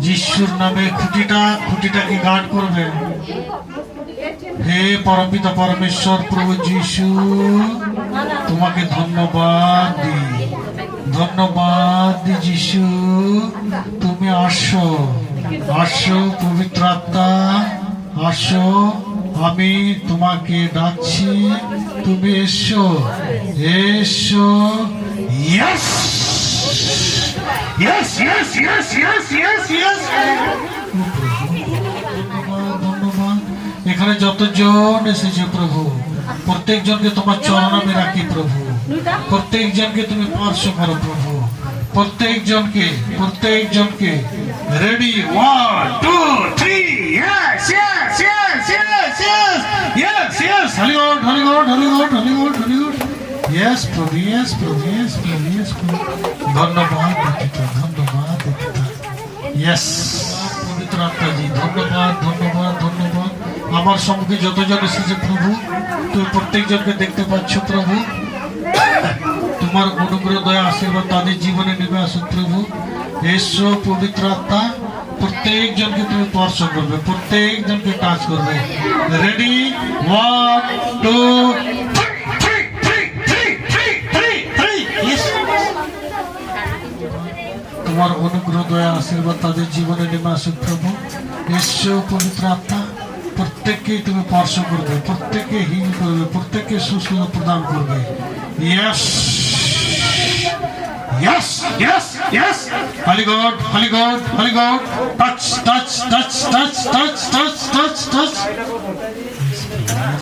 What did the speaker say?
যিশুর নামে খুঁটিটাকে গার্ড করবে। হে পরমপিতা পরমেশ্বর প্রভু যিশু, তোমাকে ধন্যবাদ দি যিশু। তুমি আসো পবিত্র আত্মা আসো, আমি তোমাকে ডাকছি, তুমি এসো। Yes yes yes yes yes yes yes. ধন্যবাদ। এখানে যতজন এসেছে প্রভু, প্রত্যেকজনকে তোমার চরণ আমি রাখি প্রভু। প্রত্যেকজনকে তুমি স্পর্শ করো প্রভু। প্রত্যেকজনকে ready 1 2 3 yes yes yes yes yes yes yes. Holy God yes প্রভু ইয়েস প্রভু ইয়েস প্রভু ইয়েস প্রভু। ধন্যবাদ ইয়েস পবিত্র আত্মাজি, ধন্যবাদ। আমার সঙ্গে যতজন এসেছে প্রভু, তুমি প্রত্যেকজনকে দেখতে পাচ্ছ প্রভু। তোমার অনুগ্রহ দয়া আশীর্বাদ তাদের জীবনে নেমে আসুন প্রভু। এসো পবিত্র আত্মা, প্রত্যেকজনকে তুমি স্পর্শ করবে, প্রত্যেকজনকে টাচ করবে। রেডি 1 2 তোমার অনুগ্রহ দয়া আশীর্বাদ তাদের জীবনে নেমে আসুক প্রভু। এসো পবিত্র আত্মা, প্রত্যেককেই তুমি স্পর্শ করবে, প্রত্যেককে হিল করবে, প্রত্যেককে সুস্থতা প্রদান করবে। Yes yes yes yes. Holy God touch touch touch touch touch touch touch touch.